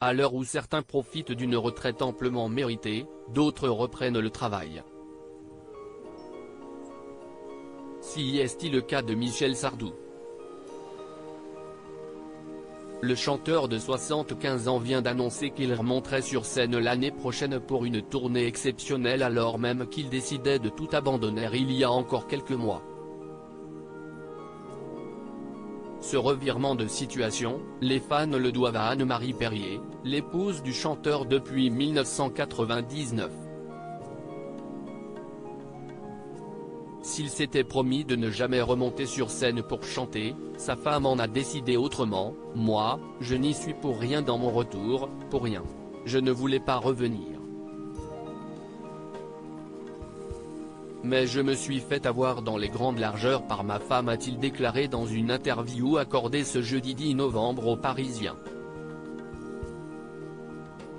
À l'heure où certains profitent d'une retraite amplement méritée, d'autres reprennent le travail. Si est-il le cas de Michel Sardou? Le chanteur de 75 ans vient d'annoncer qu'il remonterait sur scène l'année prochaine pour une tournée exceptionnelle alors même qu'il décidait de tout abandonner il y a encore quelques mois. Ce revirement de situation, les fans le doivent à Anne-Marie Perrier, l'épouse du chanteur depuis 1999. S'il s'était promis de ne jamais remonter sur scène pour chanter, sa femme en a décidé autrement. « Moi, je n'y suis pour rien dans mon retour, pour rien. Je ne voulais pas revenir. Mais je me suis fait avoir dans les grandes largeurs par ma femme », a-t-il déclaré dans une interview accordée ce jeudi 10 novembre aux Parisiens.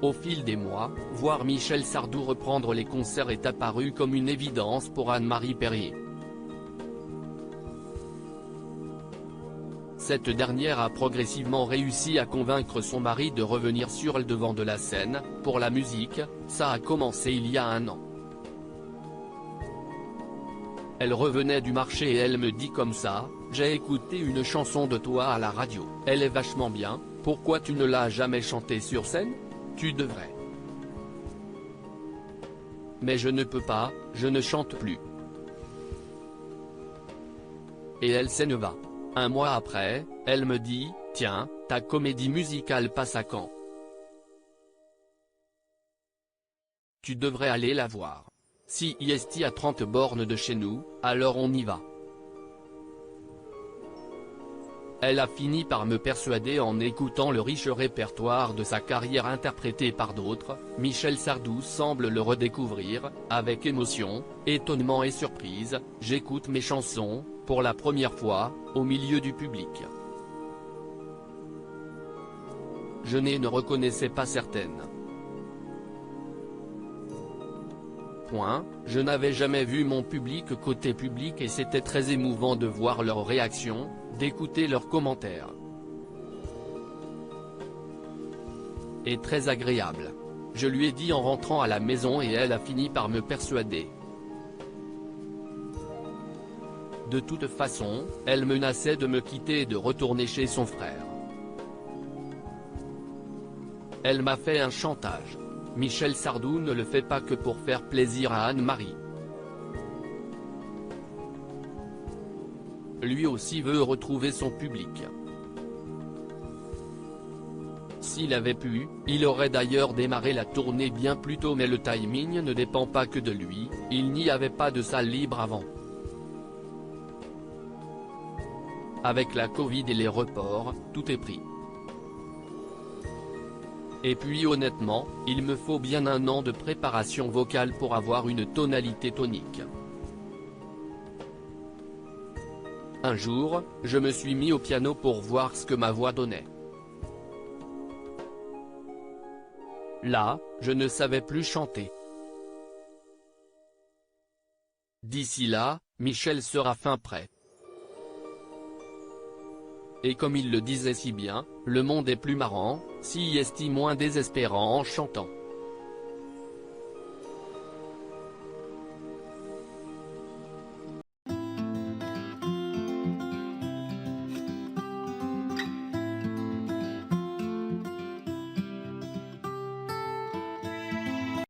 Au fil des mois, voir Michel Sardou reprendre les concerts est apparu comme une évidence pour Anne-Marie Perrier. Cette dernière a progressivement réussi à convaincre son mari de revenir sur le devant de la scène. Pour la musique, ça a commencé il y a un an. Elle revenait du marché et elle me dit comme ça: « J'ai écouté une chanson de toi à la radio, elle est vachement bien, pourquoi tu ne l'as jamais chantée sur scène ? Tu devrais. » Mais je ne peux pas, je ne chante plus. Et elle s'en va. Un mois après, elle me dit: « Tiens, ta comédie musicale passe à quand ? Tu devrais aller la voir. Si est à 30 bornes de chez nous, alors on y va. » Elle a fini par me persuader en écoutant le riche répertoire de sa carrière interprété par d'autres. Michel Sardou semble le redécouvrir, avec émotion, étonnement et surprise. « J'écoute mes chansons, pour la première fois, au milieu du public. Je ne reconnaissais pas certaines. Je n'avais jamais vu mon public côté public et c'était très émouvant de voir leurs réactions, d'écouter leurs commentaires. Et très agréable. Je lui ai dit en rentrant à la maison et elle a fini par me persuader. De toute façon, elle menaçait de me quitter et de retourner chez son frère. Elle m'a fait un chantage. Michel Sardou ne le fait pas que pour faire plaisir à Anne-Marie. Lui aussi veut retrouver son public. S'il avait pu, il aurait d'ailleurs démarré la tournée bien plus tôt mais le timing ne dépend pas que de lui, il n'y avait pas de salle libre avant. Avec la Covid et les reports, tout est pris. Et puis honnêtement, il me faut bien un an de préparation vocale pour avoir une tonalité tonique. Un jour, je me suis mis au piano pour voir ce que ma voix donnait. Là, je ne savais plus chanter. D'ici là, Michel sera fin prêt. Et comme il le disait si bien, le monde est plus marrant, si est moins désespérant en chantant.